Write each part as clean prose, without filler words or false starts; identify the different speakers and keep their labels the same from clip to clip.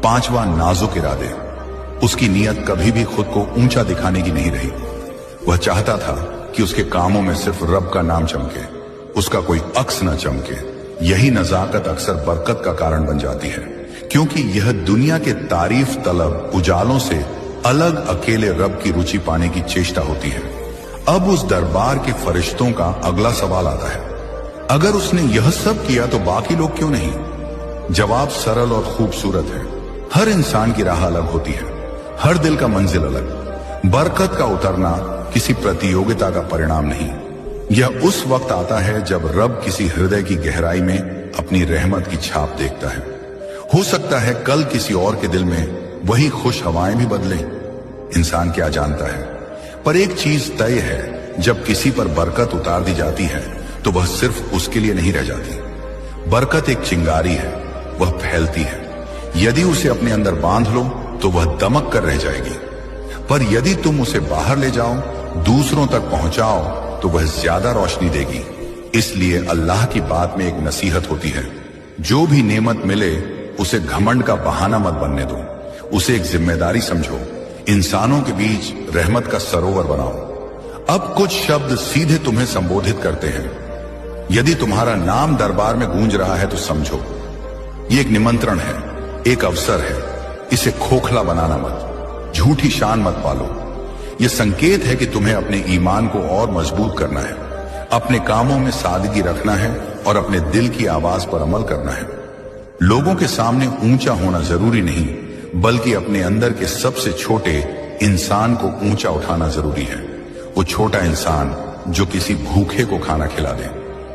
Speaker 1: पांचवा, नाजुक इरादे। उसकी नीयत कभी भी खुद को ऊंचा दिखाने की नहीं रही। वह चाहता था कि उसके कामों में सिर्फ रब का नाम चमके, उसका कोई अक्स न चमके। यही नजाकत अक्सर बरकत का कारण बन जाती है, क्योंकि यह दुनिया के तारीफ तलब उजालों से अलग अकेले रब की रुचि पाने की चेष्टा होती है। अब उस दरबार के फरिश्तों का अगला सवाल आता है, अगर उसने यह सब किया तो बाकी लोग क्यों नहीं? जवाब सरल और खूबसूरत है। हर इंसान की राह अलग होती है, हर दिल का मंजिल अलग। बरकत का उतरना किसी प्रतियोगिता का परिणाम नहीं, यह उस वक्त आता है जब रब किसी हृदय की गहराई में अपनी रहमत की छाप देखता है। हो सकता है कल किसी और के दिल में वही खुश हवाएं भी बदले, इंसान क्या जानता है। पर एक चीज तय है, जब किसी पर बरकत उतार दी जाती है तो वह सिर्फ उसके लिए नहीं रह जाती। बरकत एक चिंगारी है, वह फैलती है। यदि उसे अपने अंदर बांध लो तो वह दमक कर रह जाएगी, पर यदि तुम उसे बाहर ले जाओ, दूसरों तक पहुंचाओ, तो वह ज्यादा रोशनी देगी। इसलिए अल्लाह की बात में एक नसीहत होती है, जो भी नेमत मिले उसे घमंड का बहाना मत बनने दो, उसे एक जिम्मेदारी समझो। इंसानों के बीच रहमत का सरोवर बनाओ। अब कुछ शब्द सीधे तुम्हें संबोधित करते हैं। यदि तुम्हारा नाम दरबार में गूंज रहा है तो समझो, ये एक निमंत्रण है, एक अवसर है। इसे खोखला बनाना मत, झूठी शान मत पालो। यह संकेत है कि तुम्हें अपने ईमान को और मजबूत करना है, अपने कामों में सादगी रखना है और अपने दिल की आवाज पर अमल करना है। लोगों के सामने ऊंचा होना जरूरी नहीं, बल्कि अपने अंदर के सबसे छोटे इंसान को ऊंचा उठाना जरूरी है। वो छोटा इंसान जो किसी भूखे को खाना खिला दे,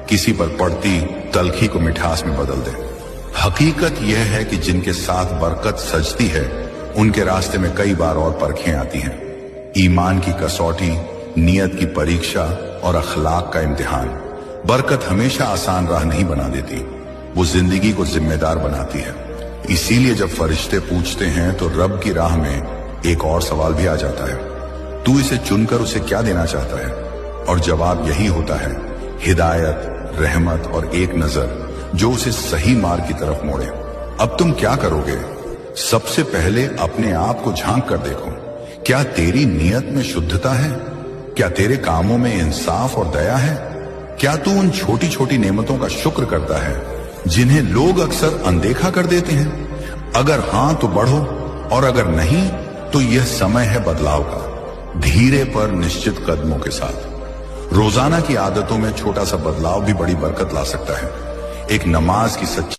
Speaker 1: किसी पर पड़ती तलखी को मिठास में बदल दे। हकीकत यह है कि जिनके साथ बरकत सजती है, उनके रास्ते में कई बार और परखें आती हैं। ईमान की कसौटी, नियत की परीक्षा और अखलाक का इम्तिहान। बरकत हमेशा आसान राह नहीं बना देती, वो जिंदगी को जिम्मेदार बनाती है। इसीलिए जब फरिश्ते पूछते हैं तो रब की राह में एक और सवाल भी आ जाता है, तू इसे चुनकर उसे क्या देना चाहता है? और जवाब यही होता है, हिदायत, रहमत और एक नजर जो उसे सही मार्ग की तरफ मोड़े। अब तुम क्या करोगे? सबसे पहले अपने आप को झांक कर देखो, क्या तेरी नियत में शुद्धता है? क्या तेरे कामों में इंसाफ और दया है? क्या तू उन छोटी छोटी नेमतों का शुक्र करता है जिन्हें लोग अक्सर अनदेखा कर देते हैं? अगर हां तो बढ़ो, और अगर नहीं तो यह समय है बदलाव का, धीरे पर निश्चित कदमों के साथ। रोजाना की आदतों में छोटा सा बदलाव भी बड़ी बरकत ला सकता है। एक नमाज की सच्ची